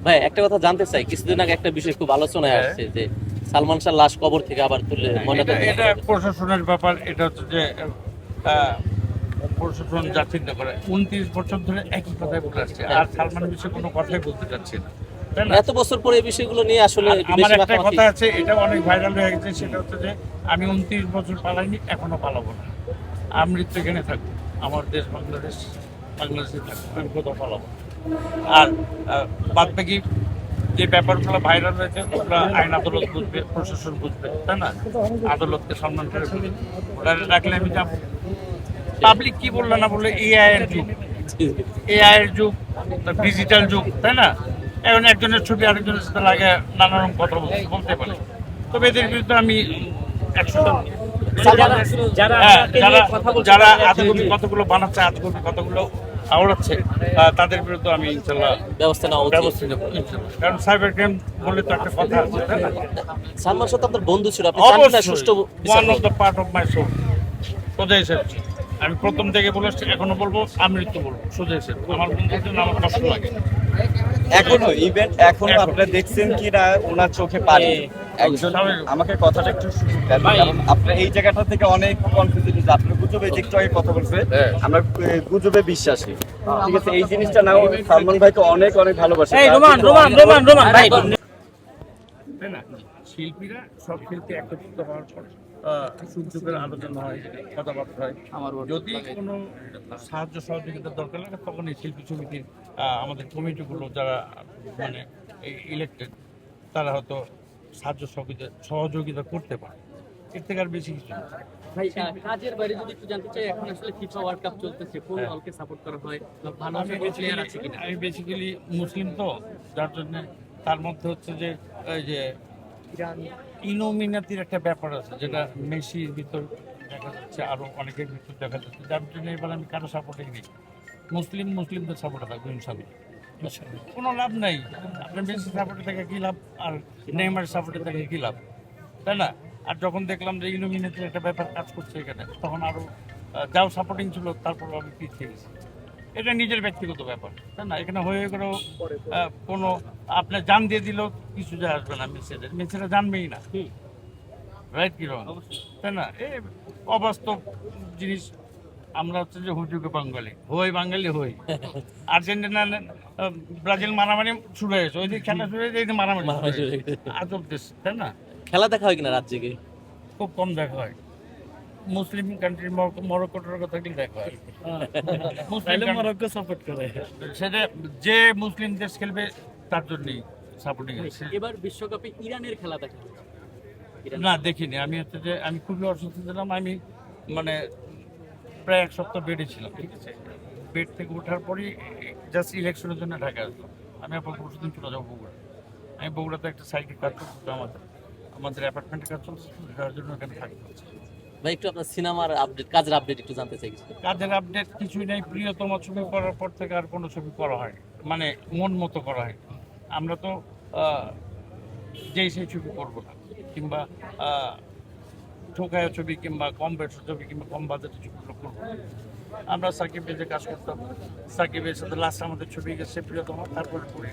ভাই একটা কথা জানতে চাই, কিছুদিন আগে একটা বিষয় খুব আলোচনায় আসছে যে সালমান শাহ লাশ কবর থেকে আবার তুলে এটা প্রশাসনের ব্যাপার। এটা হচ্ছে যে প্রশাসন যা চিন্তা করে 29 বছর ধরে একই কথাই বলে আসছে, আর সালমানের বিষয়ে কোনো কথাই বলতে চাচ্ছি না, তাই না? এত বছর পরে এই বিষয়গুলো নিয়ে আসলে আমার বেশি একটা মাখামাখি। কথা আছে, এটা অনেক ভাইরাল হয়ে গেছে, সেটা হচ্ছে যে আমি 29 বছর পালাইনি, এখনো পালাবো না। আমি মৃত্যু এখানে থাকবো, আমার দেশ বাংলাদেশে থাকবো, আমি কোথাও পালাবো না। আর বাদ বাকি যে ব্যাপারগুলো ভাইরাল হয়েছে ওগুলো আইন আদালত বুঝবে, প্রশাসন বুঝবে, তাই না? আদালতকে সম্মান করে ওরা রাখলে আমি যাবো। পাবলিক কি বললো না বললো, এআই এর যুগ, এআই এর যুগ, ডিজিটাল যুগ, তাই না? এখন একজনের ছবি আরেকজনের সাথে লাগে নানা রকম কথা বলতে পারে। তবে এদের বিরুদ্ধে আমি 100টা যারা আজগবি কতগুলো বানাচ্ছে, আজগবি কতগুলো আওড়াচ্ছে, তাদের বিরুদ্ধে আমি ইনশাল্লাহ ব্যবস্থা নেওয়া ব্যবস্থা নেব, কারণ সাইবার ক্রাইম বলে তো একটা কথা আছে, তাই না? সালমান শাহ তো আপনার বন্ধু ছিল, আপনি চান না সুষ্ঠু বিচার one of the part of my soul. সোজা হিসেবে আমি প্রথম থেকে বলে আসছি, এখনো বলবো, আমৃত্যু বলবো, সোজা হিসেবে আমার বন্ধুর জন্য আমার কষ্ট লাগে। এখনো ইভেন্ট এখনো আপনারা দেখছেন কি না ওনার চোখে পানি? একজন আমাকে কথাটা একটু সুযোগ দেন, কারণ আপনার এই জায়গাটা থেকে অনেক কনফিউজ, আপনার গুজবে যে একটু আগে কথা বলছে, আমরা গুজবে বিশ্বাসী, ঠিক আছে? এই জিনিসটা না, সালমান ভাইকে অনেক অনেক ভালোবাসে। তাই না? শিল্পীরা, সব শিল্পী একত্রিত হওয়ার পর সুযোগের আলোচনা হয়, কথাবার্তা হয়। যদি কোনো সাহায্য সহযোগিতার দরকার লাগে তখন এই শিল্পী সমিতির আমাদের কমিটিগুলো যারা মানে ইলেক্টেড, তারা হয়তো সাহায্য সহযোগিতা করতে পারে। এর থেকে আর বেশি কিছু না। ভাই কাজের বাইরে যদি একটু জানতে চাই, এখন আসলে ফিফা ওয়ার্ল্ড কাপ চলতেছে, কোন দলকে সাপোর্ট করা হয়, ভালো প্লেয়ার আছে কিনা? আমি বেসিক্যালি মুসলিম, তো যার জন্য তার মধ্যে হচ্ছে যে এই যে ইনোমিনাতির একটা ব্যাপার আছে, যেটা মেসির ভিতর দেখা যাচ্ছে, আরো অনেকের ভিতর দেখা যাচ্ছে, যার জন্য এবার আমি কারো সাপোর্টে নেই। মুসলিমদের সাপোর্টে থাকবো ইনশাল্লাহ। কোনো লাভ নাই, আপনার মেসির সাপোর্টে থেকে কি লাভ, আর নেইমারের সাপোর্টে থেকে কি লাভ, তাই না? আর যখন দেখলাম যে ইনোমিনেটের একটা ব্যাপার কাজ করছে এখানে, তখন আরো যাও সাপোর্টিং ছিল, তারপর আমি পিছিয়ে গেছি। এটা নিজের ব্যক্তিগত ব্যাপার, তাই না? এখানে হয়ে গেলেও কোনো আপনার জান দিয়ে দিলেও কিছু যায় আসবে না। মেসিরা জানবেই না, রাইট কি রং, তাই না? এই অবাস্তব জিনিস। আমরা হচ্ছে যে হুজুকে বাঙালি হই, আর্জেন্টিনা ব্রাজিল মারামারি শুরু হয়েছে, ওই দিকে খেলা শুরু হয়েছে, এই মারামারি আজব দেশ, তাই না? খেলা দেখা হয় কিনা রাত জেগে? খুব কম দেখা হয়। মুসলিম কান্ট্রি মরক্কো টরক্কো থাকলে দেখা হয়। মরক্কো সাপোর্ট করে। সেটা যে মুসলিম দেশ খেলবে তার জন্যই সাপোর্টিং আছে। এবার বিশ্বকাপে ইরানের খেলা দেখা হয়েছে। না, দেখিনি। আমি হচ্ছে যে আমি খুবই অসুস্থ ছিলাম, আমি মানে প্রায় 1 সপ্তাহ বেডে ছিলাম, ঠিক আছে? বেড থেকে ওঠার পরই জাস্ট ইলেকশনের জন্য ঢাকা আসলাম। আমি আবার পরশুদিন চলে যাবো বগুড়া। আমি বগুড়াতে একটা সাইটের কাজ করছি, আমাদের অ্যাপার্টমেন্টের কাজ চলছে, যার জন্য এখানে থাকতে হচ্ছে। ভাই একটু আপনার সিনেমার আপডেট, কাজের আপডেট একটু জানতে চাই। কাজের আপডেট কিছুই নেই। প্রিয়তম ছবি করার পর থেকে আর কোনো ছবি করা হয়, মানে মন মতো করা হয়। আমরা তো যেই সেই ছবি করবো না, কিংবা ঠোকায় ছবি, কিংবা কম বেডের ছবি, কিংবা কম বাজেটের ছবিগুলো করবো। আমরা সাকিবের যে কাজ করতাম, সাকিবের সাথে লাস্ট আমাদের ছবি গেছে প্রিয়তম, তারপরে করি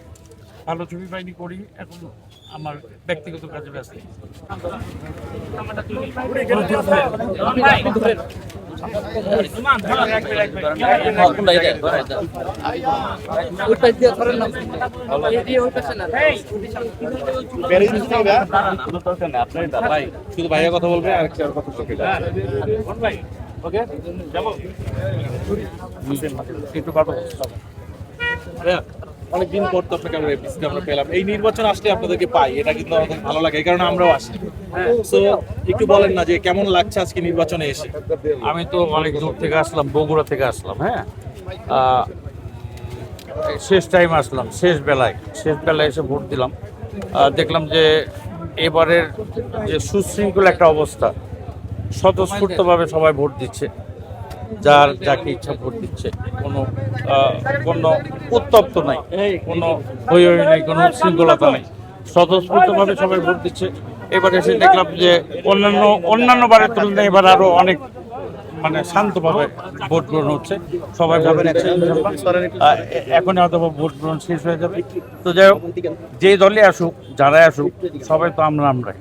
ভালো ছবি পাইনি, করি। এখন আমার ব্যক্তিগত কাজে ব্যস্ত। ভাই শুধু ভাইয়া কথা বলবে আর কি কথা বলবে। ওকে, যাবো একটু অনেকদিন পর তো আপনাকে আমরা পেলাম, এই নির্বাচন আসলে আপনাদেরকে পাই, এটা কিন্তু আমাদের ভালো লাগে, এই কারণে আমরাও আসি। তো একটু বলেন না যে কেমন লাগছে আজকে নির্বাচনে এসে? আমি তো অনেক দূর থেকে আসলাম, বগুড়া থেকে আসলাম। হ্যাঁ, শেষ টাইম আসলাম, শেষ বেলায় এসে ভোট দিলাম। দেখলাম যে এবারের যে সুশৃঙ্খল একটা অবস্থা, স্বতঃস্ফূর্তভাবে সবাই ভোট দিচ্ছে, যাকে ইচ্ছা ভোট দিচ্ছে। কোনো উত্তপ্ত নাই, কোনো হই নাই, কোনো উচ্ছৃঙ্খলতা নাই, স্বতঃস্ফূর্তভাবে সবাই ভোট দিচ্ছে। এবার এসে দেখলাম যে অন্যান্য বারের তুলনায় এবার আরো অনেক মানে শান্তভাবে ভোট গ্রহণ হচ্ছে, সবাই ভাবেন এখন হয়তো ভোট গ্রহণ শেষ হয়ে যাবে। তো যাই হোক, যে দলে আসুক, যারাই আসুক, সবাই তো আমরাই।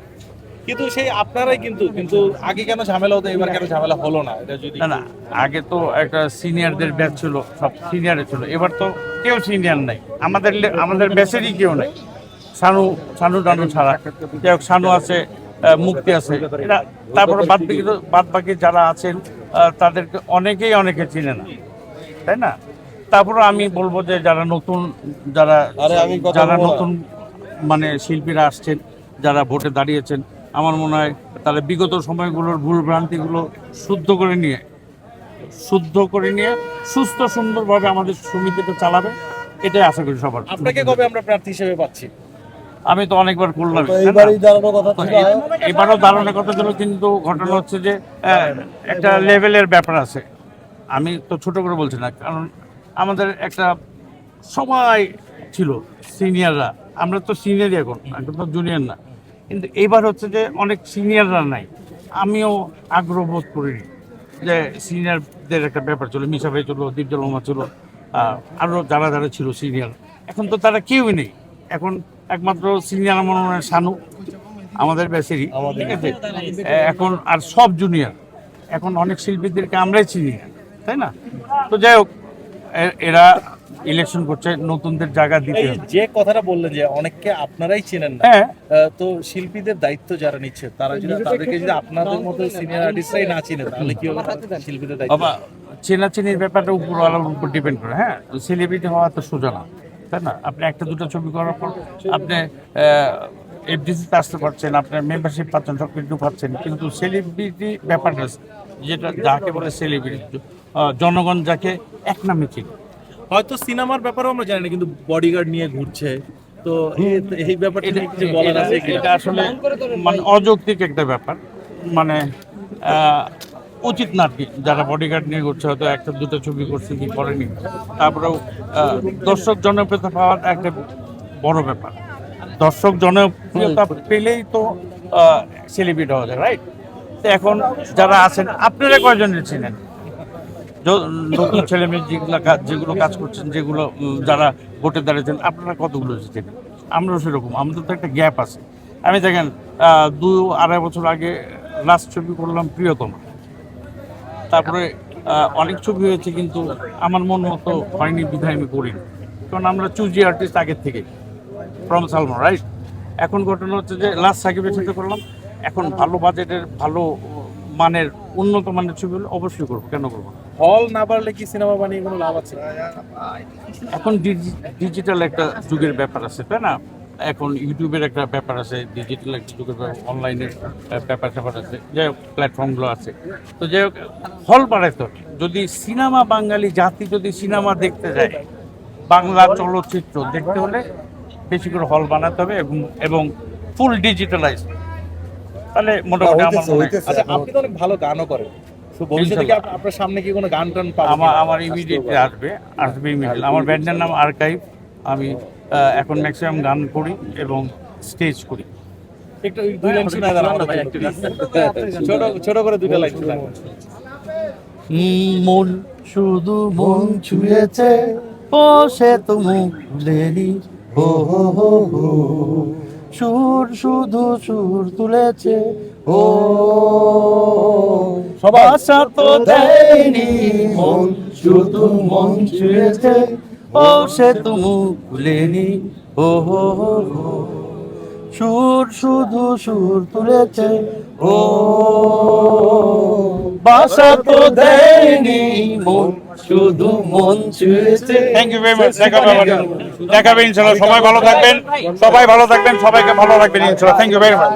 কিন্তু সেই আপনারাই কিন্তু কিন্তু আগে কেন ঝামেলা হতো, এবার কেন ঝামেলা হলো না, এটা যদি না, আগে তো একটা সিনিয়রদের ব্যাচ ছিল, সব সিনিয়রে ছিল। এবার তো কেউ সিনিয়র নাই, আমাদের ব্যাচেরই কেউ নাই। সানু টানু ছাড়া, যাই হোক, সানু আছে, মুক্তি আছে, এরা তারপরে বাদ বাকি যারা আছেন তাদেরকে অনেকে চিনে না, তাই না? তারপরে আমি বলবো যে যারা নতুন মানে শিল্পীরা আসছেন, যারা ভোটে দাঁড়িয়েছেন, আমার মনে হয় তাহলে বিগত সময়গুলোর ভুল ভ্রান্তিগুলো শুদ্ধ করে নিয়ে সুস্থ সুন্দরভাবে আমাদের সমিতিটা চালাবে, এটাই আশা করি সবার। আপনাকে কবে আমরা প্রার্থী হিসেবে পাচ্ছি? আমি তো অনেকবার করলাম, এবারও দাঁড়ানোর কথা ছিল, কিন্তু ঘটনা হচ্ছে যে একটা লেভেলের ব্যাপার আছে। আমি তো ছোট করে বলছি না, কারণ আমাদের একটা সময় ছিল সিনিয়ররা, আমরা তো সিনিয়রই এখন তো জুনিয়র না, কিন্তু এইবার হচ্ছে যে অনেক সিনিয়ররা নাই। আমিও আগ্রহ বোধ করিনি যে সিনিয়রদের একটা ব্যাপার ছিল, মিশা ভাই ছিল, দীপজল রহমান ছিল, আরও যারা ছিল সিনিয়র, এখন তো তারা কেউই নেই। এখন একমাত্র সিনিয়র আমার মনে হয় শানু, আমাদের ব্যাচেরই, ঠিক আছে। এখন আর সব জুনিয়র, এখন অনেক শিল্পীদেরকে আমরাই চিনি না, তাই না? তো যাই হোক, এরা ইলেকশন করছে, নতুনদের জায়গা দিতে হবে। যে কথাটা বললেন যে অনেককে আপনারাই চেনেন না, হ্যাঁ, তো শিল্পীদের দায়িত্ব যারা নিচ্ছে তাদেরকে যদি আপনাদের মতো সিনিয়র আর্টিস্টরাই না চিনে, তাহলে কি হবে? শিল্পীদের দায়িত্ব বাবা, চেনাচিনির ব্যাপারটা উপরওয়ালার উপর ডিপেন্ড করে। হ্যাঁ, সেলিব্রিটি হওয়া তো সোজা না, তাই না? আপনি একটা দুটো ছবি করার পর আপনি এফডিসিতে আসতে পারছেন, আপনার মেম্বারশিপ পাচ্ছেন, সব কিছু পাচ্ছেন, কিন্তু সেলিব্রিটি ব্যাপারটা যাকে বলে সেলিব্রিটি, জনগণ যাকে এক নামে চিনি। হয়তো সিনেমার ব্যাপারেও আমরা জানি না, কিন্তু বডিগার্ড নিয়ে ঘুরছে, তো এই ব্যাপারটা নিয়ে কিছু বলার আছে কিনা? এটা আসলে মানে অযৌক্তিক একটা ব্যাপার, মানে উচিত না আর কি। যারা বডিগার্ড নিয়ে ঘুরছে, হয়তো একটা দুটো ছবি করছে কি করেনি, তারপরেও দর্শক জনপ্রিয়তা পাওয়ার একটা বড় ব্যাপার। দর্শক জনপ্রিয়তা পেলেই তো সেলিব্রিটি হওয়া যায়, রাইট? তো এখন যারা আছেন, আপনারা কয়জনের ছিলেন নতুন ছেলে মেয়ে যেগুলো কাজ করছেন, যেগুলো যারা ভোটে দাঁড়িয়েছেন, আপনারা কতগুলো এসেছেন? আমরাও সেরকম, আমাদের তো একটা গ্যাপ আছে। আমি দেখেন 2-2.5 বছর আগে লাস্ট ছবি করলাম প্রিয়তম, তারপরে অনেক ছবি হয়েছে, কিন্তু আমার মন মতো হয়নি, বিধায় আমি করিনি, কারণ আমরা চুজি আর্টিস্ট আগের থেকে ফ্রম সালমান, রাইট? এখন ঘটনা হচ্ছে যে লাস্ট সাকিবের সাথে করলাম, এখন ভালো বাজেটের, ভালো মানের, উন্নত মানের ছবি হলে অবশ্যই করবো, কেন করবো? হল না বাড়লে কি সিনেমা বানিয়ে কোনো লাভ আছে? এখন ডিজিটাল একটা যুগের ব্যাপার আছে, তাই না? এখন ইউটিউবের একটা ব্যাপার আছে, ডিজিটাল একটা যুগের ব্যাপার, অনলাইনের ব্যাপার আছে, যাই হোক, প্ল্যাটফর্মগুলো আছে। তো যাই হোক, হল বাড়াইতে হবে। যদি সিনেমা, বাঙালি জাতি যদি সিনেমা দেখতে যায়, বাংলা চলচ্চিত্র দেখতে হলে বেশি করে হল বানাতে হবে, এবং ফুল ডিজিটালাইজ, তাহলে মোটামুটি আমার মনে হয়। আচ্ছা, আপনি তো অনেক ভালো গানও করেন, তো ভবিষ্যতে কি আপনার সামনে কি কোনো গান টান পাবো? আমার ইমিডিয়েটলি আসবে ইমিডিয়েটলি। আমার ব্যান্ডের নাম আর্কাইভ। আমি এখন ম্যাক্সিমাম গান করি এবং স্টেজ করি। একটু 2 লাইন শোনায় দেন আমাদের জন্য, ছোট করে 2টা লাইন শোনান। মন শুধু মন ছুঁয়েছে, ও সে তো মুখ ভুলেনি, হো হো হো হো, সুর শুধু সুর তুলেছে, ও ভাষা তো দেয়নি, মন শুধু মন ছুঁয়েছে, ও সে তো মুখ ভুলেনি, হো হো হো হো, সুর শুধু সুর তুলেছে, ও ভাষা তো দেয়নি, মন শুধু মন ছুঁয়েছে। Thank you very much. দেখাবে ইনশাআল্লাহ। সবাই ভালো থাকবেন, সবাইকে ভালো রাখবেন ইনশাআল্লাহ। Thank you very much.